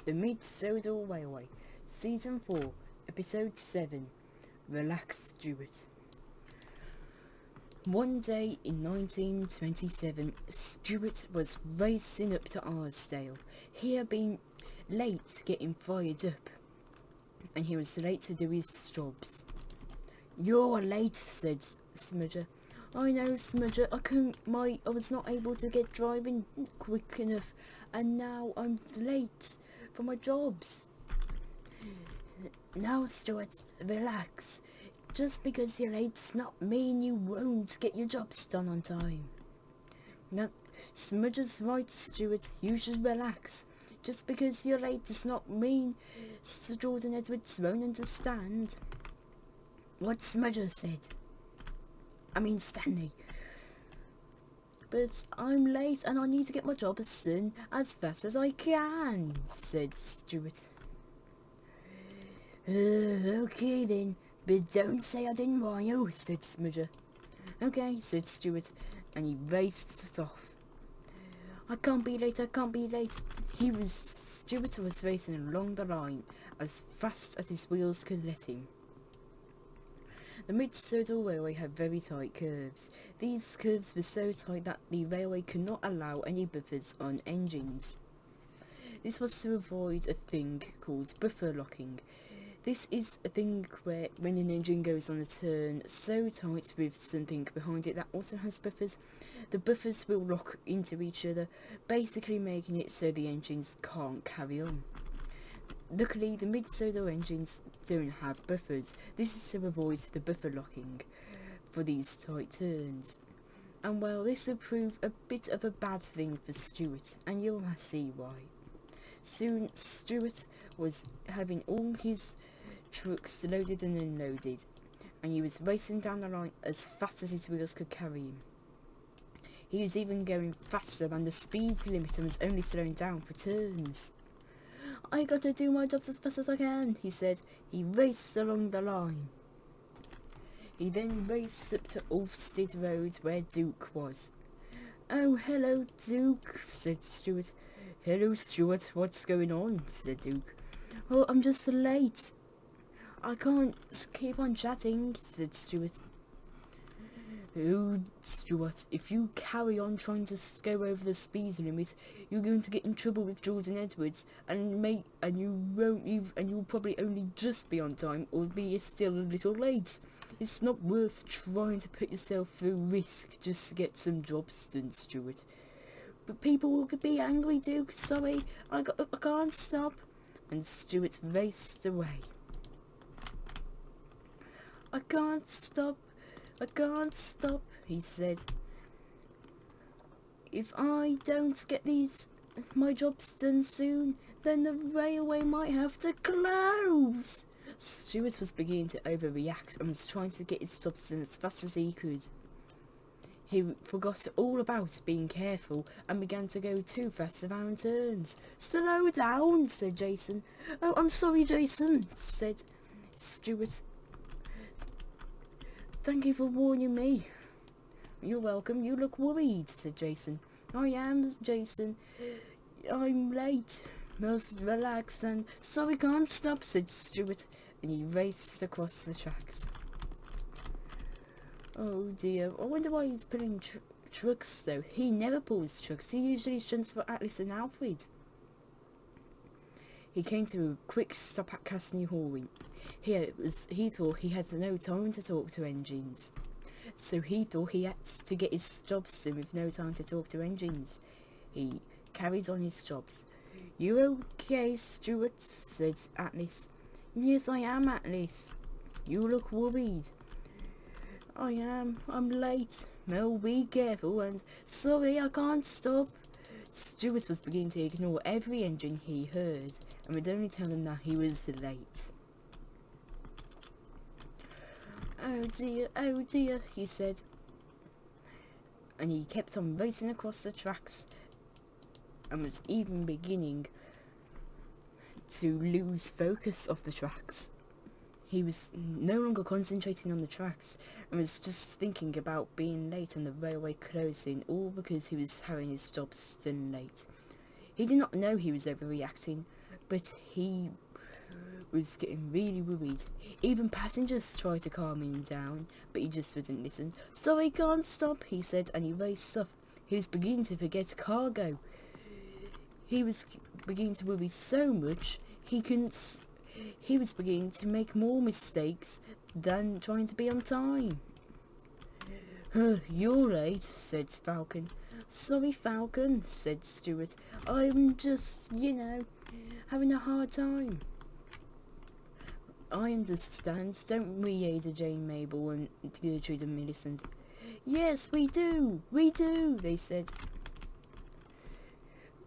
The Sodor Railway, Season 4, Episode 7. Relax, Stuart. One day in 1927, Stuart was racing up to Arsdale. He had been late getting fired up, and he was late to do his jobs. "You're late," said Smudger. "I know, Smudger. I was not able to get driving quick enough, and now I'm late for my jobs." "Now, Stuart, relax. Just because you're late does not mean you won't get your jobs done on time." "No, Smudger's right, Stuart. You should relax. Just because you're late does not mean Sir Jordan Edwards won't understand what Smudger said. I mean Stanley. But I'm late and I need to get my job done as fast as I can," said Stuart. Okay then, but don't say I didn't warn you," said Smudger. "Okay," said Stuart, and he raced off. I can't be late. Stuart was racing along the line as fast as his wheels could let him. The Sodor Railway had very tight curves. These curves were so tight that the railway could not allow any buffers on engines. This was to avoid a thing called buffer locking. This is a thing where when an engine goes on a turn so tight with something behind it that also has buffers, the buffers will lock into each other, basically making it so the engines can't carry on. Luckily, the Sodor engines don't have buffers. This is to avoid the buffer locking for these tight turns. And well, this will prove a bit of a bad thing for Stuart, and you'll see why. Soon, Stuart was having all his trucks loaded and unloaded, and he was racing down the line as fast as his wheels could carry him. He was even going faster than the speed limit and was only slowing down for turns. "I gotta do my jobs as fast as I can," he said. He raced along the line. He then raced up to Ulfstead Road where Duke was. "Oh, hello, Duke," said Stuart. "Hello, Stuart. What's going on?" said Duke. "Oh, I'm just late. I can't keep on chatting," said Stuart. "Oh, Stuart, if you carry on trying to go over the speed limit, you're going to get in trouble with Jordan Edwards, and you'll probably only just be on time or be still a little late. It's not worth trying to put yourself through risk just to get some jobs done, Stuart." "But people will be angry, Duke. Sorry, I can't stop." And Stuart raced away. I can't stop, he said. "If I don't get my jobs done soon, then the railway might have to close." Stuart was beginning to overreact and was trying to get his jobs done as fast as he could. He forgot all about being careful and began to go too fast around turns. "Slow down," said Jason. "Oh, I'm sorry, Jason," said Stuart. "Thank you for warning me." "You're welcome. You look worried," said Jason. "I am, Jason. I'm late. Most relaxed and sorry, can't stop," said Stuart, and he raced across the tracks. Oh dear, I wonder why he's pulling trucks though. He never pulls trucks. He usually shunts for Atlas and Alfred. He came to a quick stop at Castley Hall. He thought he had no time to talk to engines. So he thought he had to get his jobs done with no time to talk to engines. He carried on his jobs. "You okay, Stuart?" said Atlas. "Yes, I am, Atlas." "You look worried." "I am. I'm late." "Well, be careful, and sorry, I can't stop." Stuart was beginning to ignore every engine he heard and would only tell them that he was late. Oh dear, he said. And he kept on racing across the tracks and was even beginning to lose focus of the tracks. He was no longer concentrating on the tracks and was just thinking about being late and the railway closing, all because he was having his jobs done late. He did not know he was overreacting. but he was getting really worried. Even passengers tried to calm him down, but he just wouldn't listen. "So I can't stop," he said, and he raced off. He was beginning to forget cargo. He was beginning to worry so much, he was beginning to make more mistakes than trying to be on time. "You're late," said Falcon. "Sorry, Falcon," said Stuart. "I'm just, having a hard time." "I understand, don't we, Ada Jane, Mabel, and Gertrude and Millicent?" "Yes, we do, they said.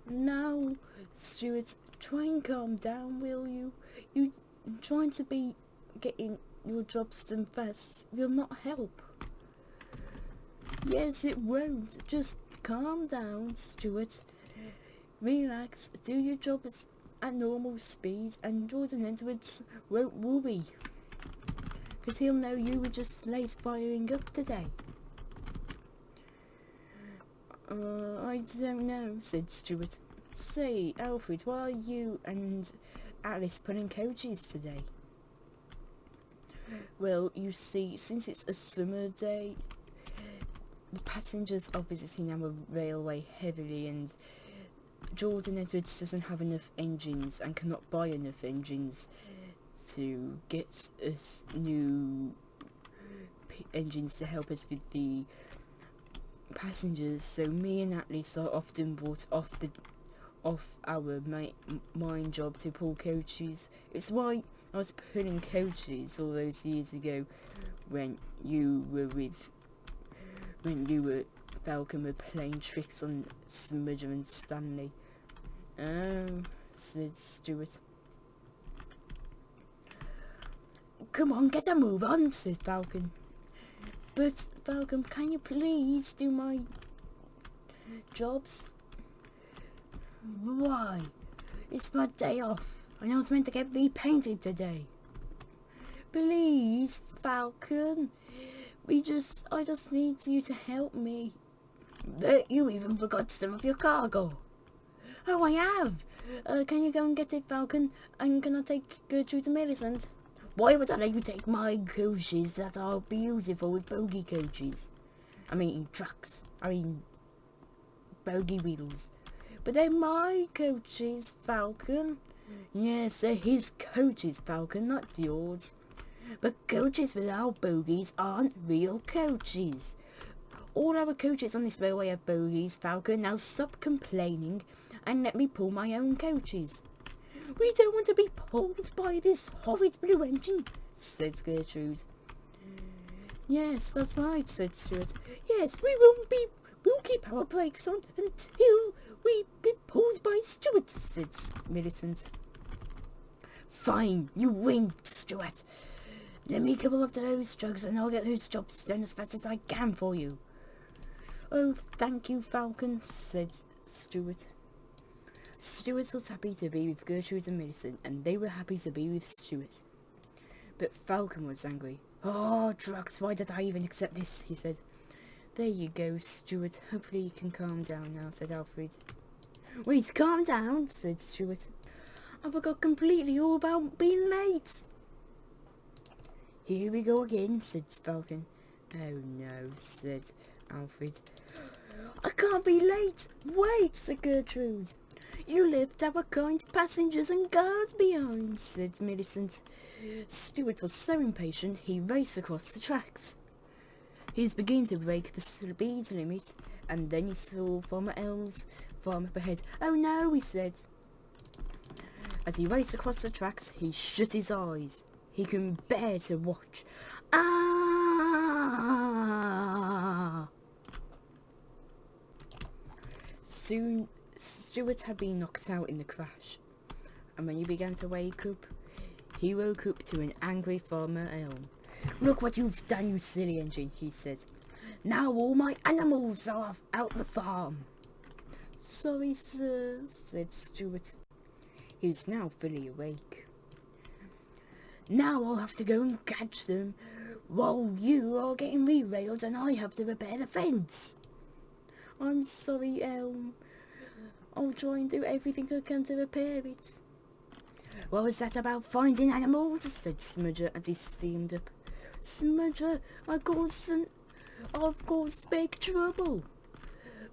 "Now, Stuart, try and calm down, will you? You trying to be getting your jobs done fast will not help." "Yes, it won't. Just calm down, Stuart. Relax, do your job at normal speed, and Jordan Edwards won't worry, because he'll know you were just late firing up today." "I don't know," said Stuart. "Say, Alfred, why are you and Alice pulling coaches today?" "Well, you see, since it's a summer day, the passengers are visiting our railway heavily, and Jordan Edwards doesn't have enough engines and cannot buy enough engines to get us new engines to help us with the passengers, so me and Atlas are often brought off our mine job to pull coaches. It's why I was pulling coaches all those years ago when you were Falcon were playing tricks on Smudger and Stanley." "Oh," said Stuart. "Come on, get a move on," said Falcon. "But, Falcon, can you please do my jobs?" "Why? It's my day off, and I was meant to get repainted today." "Please, Falcon, I just need you to help me." "But you even forgot some of your cargo." "Oh, I have. Can you go and get it, Falcon? And can I take Gertrude and Millicent?" "Why would I let you take my coaches that are beautiful with bogey coaches? Trucks. Bogey wheels." "But they're my coaches, Falcon." "Yes, they're his coaches, Falcon, not yours." "But coaches without bogies aren't real coaches." "All our coaches on this railway have bogies, Falcon. Now stop complaining and let me pull my own coaches." "We don't want to be pulled by this horrid blue engine," said Gertrude. "Yes, that's right," said Stuart. "Yes, we'll keep our brakes on until we get pulled by Stuart," said Millicent. "Fine, you win, Stuart. Let me couple up to those drugs and I'll get those jobs done as fast as I can for you." "Oh, thank you, Falcon," said Stuart. Stuart was happy to be with Gertrude and Millicent, and they were happy to be with Stuart. But Falcon was angry. "Oh, drugs, why did I even accept this?" he said. "There you go, Stuart. Hopefully you can calm down now," said Alfred. "Wait, calm down," said Stuart. "I forgot completely all about being late." "Here we go again," said Falcon. "Oh no," said Alfred. "I can't be late. Wait," said Gertrude. "You left our kind passengers and guards behind," said Millicent. Stuart was so impatient he raced across the tracks. He was beginning to break the speed limit, and then he saw Farmer L's farm up ahead. "Oh no," he said. As he raced across the tracks, he shut his eyes. He couldn't bear to watch. Ah! Soon, Stuart had been knocked out in the crash, and when he began to wake up, he woke up to an angry Farmer Elm. "Look what you've done, you silly engine," he said. "Now all my animals are out the farm." "Sorry, sir," said Stuart. He was now fully awake. "Now I'll have to go and catch them, while you are getting derailed and I have to repair the fence." "I'm sorry, Elm. I'll try and do everything I can to repair it." What was that about finding animals? Said Smudger as he steamed up. Smudger, I've caused big trouble.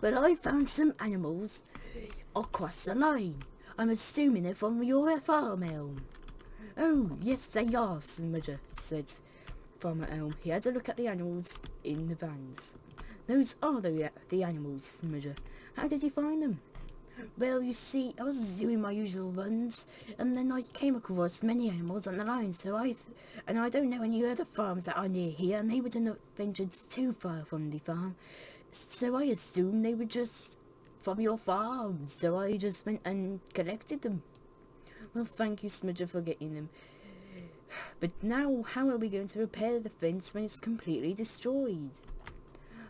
But I found some animals across the line. I'm assuming they're from your farm, Elm. Oh, yes they are, Smudger, said Farmer Elm. He had a look at the animals in the vans. Those are the animals, Smudger. How did you find them? Well, you see, I was doing my usual runs, and then I came across many animals on the line, and I don't know any other farms that are near here, and they wouldn't have ventured too far from the farm, so I assumed they were just from your farm, so I just went and collected them. Well, thank you, Smudger, for getting them. But now, how are we going to repair the fence when it's completely destroyed?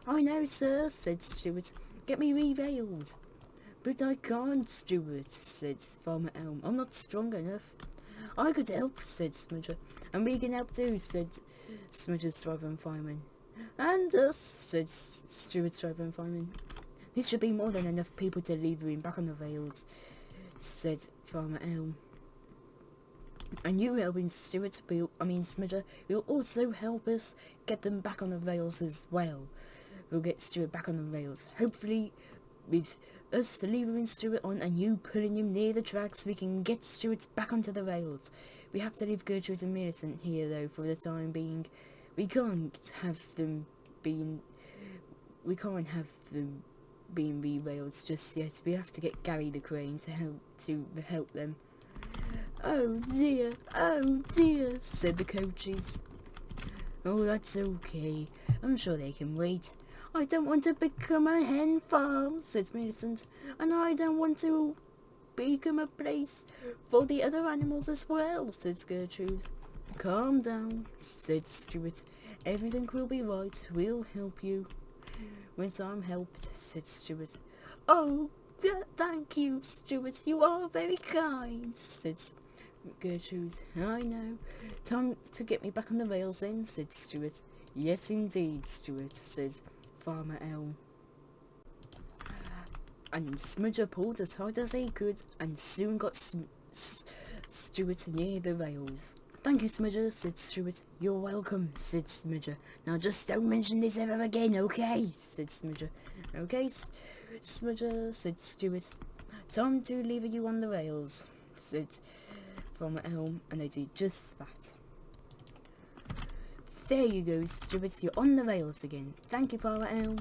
I know, sir, said Stuart. Get me re-railed. But I can't, Stuart, said Farmer Elm. I'm not strong enough. I could help, said Smudger. And we can help too, said Smudger's driver and fireman. And us, said Stuart's driver and fireman. This should be more than enough people to leave him back on the rails, said Farmer Elm. And you helping Stuart, Smudger, will also help us get them back on the rails as well. We'll get Stuart back on the rails. Hopefully, with us delivering Stuart on and you pulling him near the tracks, we can get Stuart back onto the rails. We have to leave Gertrude and Millicent here, though, for the time being. We can't have them being re-railed just yet. We have to get Gary the Crane to help them. Oh dear, said the coaches. Oh, that's okay. I'm sure they can wait. I don't want to become a hen farm, said Millicent, and I don't want to become a place for the other animals as well, said Gertrude. Calm down, said Stuart. Everything will be right. We'll help you. Once I'm helped, said Stuart. Oh, thank you, Stuart. You are very kind, said Gertrude. I know. Time to get me back on the rails then, said Stuart. Yes, indeed, Stuart, says Farmer Elm. And Smudger pulled as hard as he could and soon got Stuart near the rails. Thank you, Smudger, said Stuart. You're welcome, said Smudger. Now just don't mention this ever again, okay? Said Smudger. Okay, Smudger, said Stuart. Time to leave you on the rails, said Farmer Elm, and they did just that. There you go, Stuart, you're on the rails again. Thank you, Farmer Elm.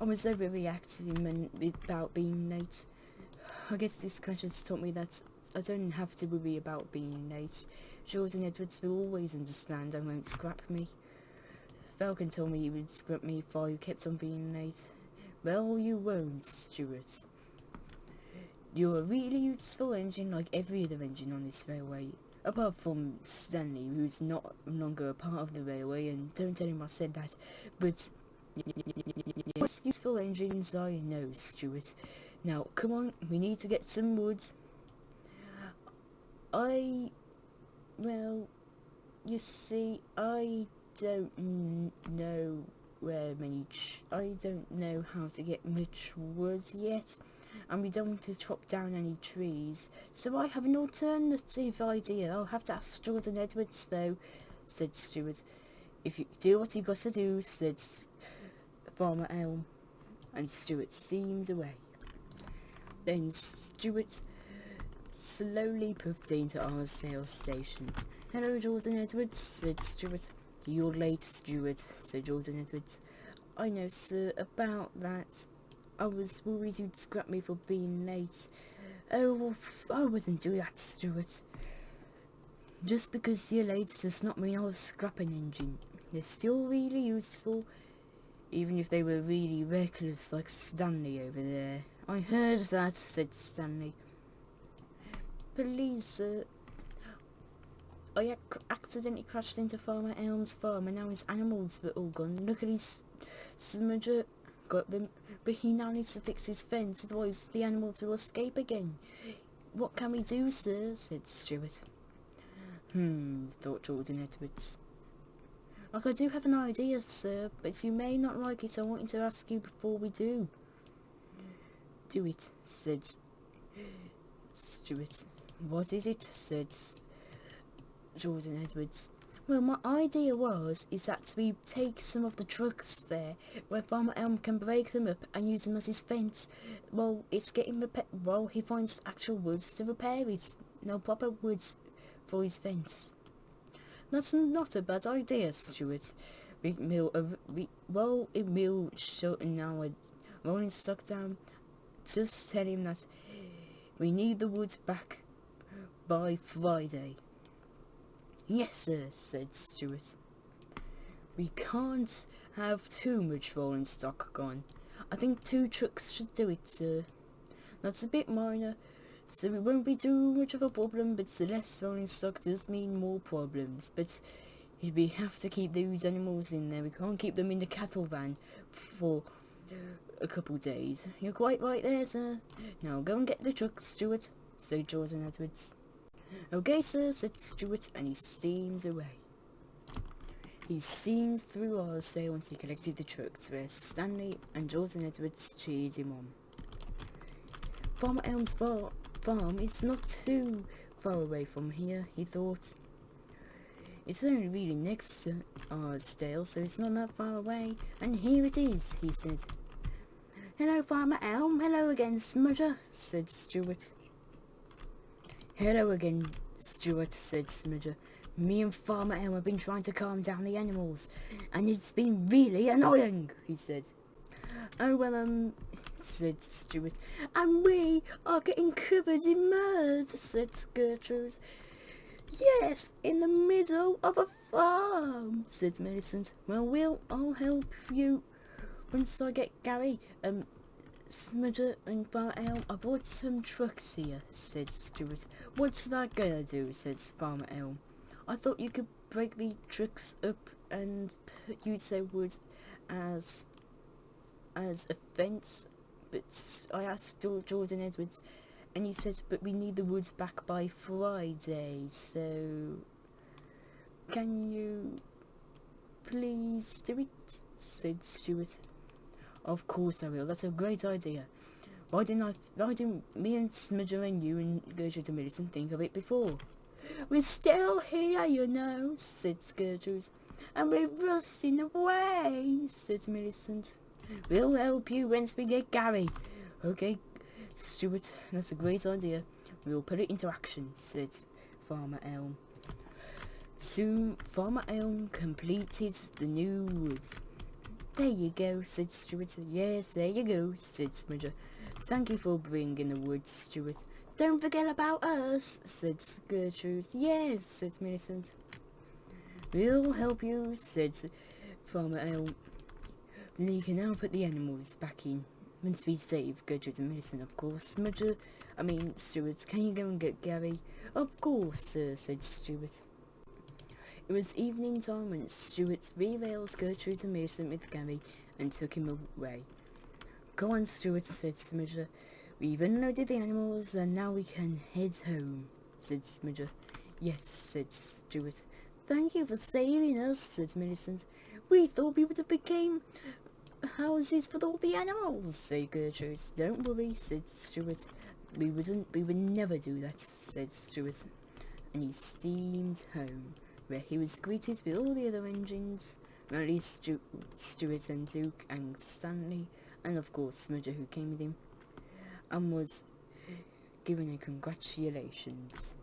I was overreacting about being late. I guess this crash has taught me that I don't have to worry about being late. Jordan Edwards will always understand and won't scrap me. Falcon told me he would scrap me if I kept on being late. Well, you won't, Stuart. You're a really useful engine like every other engine on this railway. Apart from Stanley, who's no longer a part of the railway, and don't tell him I said that, but most useful engines I know, Stuart. Now, come on, we need to get some wood. Well, you see, I don't know I don't know how to get much wood yet, and we don't want to chop down any trees, so I have an alternative idea. I'll have to ask Jordan Edwards, though, said Stuart. If you do what you got to do, said Farmer Elm, and Stuart steamed away. Then Stuart slowly puffed into our sales station. Hello, Jordan Edwards, said Stuart. You're late, Stuart, said Jordan Edwards. I know, sir, about that. I was worried you'd scrap me for being late. Oh, I wouldn't do that, Stuart. Just because you're late does not mean I'll scrap an engine. They're still really useful, even if they were really reckless like Stanley over there. I heard that, said Stanley. Please, sir. I accidentally crashed into Farmer Elm's farm and now his animals were all gone. Luckily, Smudger got them, but he now needs to fix his fence, otherwise the animals will escape again. What can we do, sir? Said Stuart. Thought Jordan Edwards. I do have an idea, sir, but you may not like it. I wanted to ask you before we do. Do it, said Stuart. "What is it?" said Jordan Edwards. "Well, my idea is that we take some of the trucks there, where Farmer Elm can break them up and use them as his fence while it's getting while he finds actual woods to repair it. No proper woods for his fence." "That's not a bad idea, Stuart. It will shorten our rolling stock down. Just tell him that we need the woods back by Friday." "Yes, sir," said Stuart. "We can't have too much rolling stock gone. I think 2 trucks should do it, sir. That's a bit minor, so it won't be too much of a problem, but the less rolling stock does mean more problems. But we have to keep those animals in there. We can't keep them in the cattle van for a couple days." "You're quite right there, sir. Now go and get the trucks, Stuart," said Jordan Edwards. "Okay, sir," said Stuart, and he steamed away. He steamed through Arsdale once he collected the trucks, where Stanley and Jordan Edwards cheered him on. Farmer Elm's farm is not too far away from here, he thought. It's only really next to Arsdale, so it's not that far away. And here it is, he said. "Hello, Farmer Elm. Hello again, Smudger," said Stuart. "Hello again, Stuart," said Smudger. "Me and Farmer Elm have been trying to calm down the animals, and it's been really annoying," he said. "Oh, well, said Stuart. "And we are getting covered in mud," said Gertrude. "Yes, in the middle of a farm," said Millicent. "Well, I'll help you once I get Gary. Smudger and Farmer Elm, I brought some trucks here," said Stuart. "What's that gonna do?" said Farmer Elm. "I thought you could break the trucks up and use their wood as a fence, but I asked Jordan Edwards, and he said, but we need the woods back by Friday, so can you please do it?" said Stuart. "Of course I will. That's a great idea. Why didn't me and Smudger and you and Gertrude and Millicent think of it before?" "We're still here, you know," said Gertrude. "And we're rusting away," said Millicent. "We'll help you once we get Gary." "Okay, Stuart, that's a great idea. We'll put it into action," said Farmer Elm. Soon Farmer Elm completed the new woods. "There you go," said Stuart. "Yes, there you go," said Smudger. "Thank you for bringing the wood, Stuart." "Don't forget about us," said Gertrude. "Yes," said Millicent. "We'll help you," said Farmer Elm. "You can now put the animals back in. Once we save Gertrude and Millicent, of course. Stuart, can you go and get Gary?" "Of course, sir," said Stuart. It was evening time when Stuart revealed Gertrude and Millicent with Gary and took him away. "Go on, Stuart," said Smudger. "We've unloaded the animals and now we can head home," said Smudger. "Yes," said Stuart. "Thank you for saving us," said Millicent. "We thought we would have become houses for all the animals," said Gertrude. "Don't worry," said Stuart. We would never do that," said Stuart. And he steamed home, where he was greeted with all the other engines, well, at least Stuart and Duke and Stanley, and of course Smudger, who came with him, and was given a congratulations.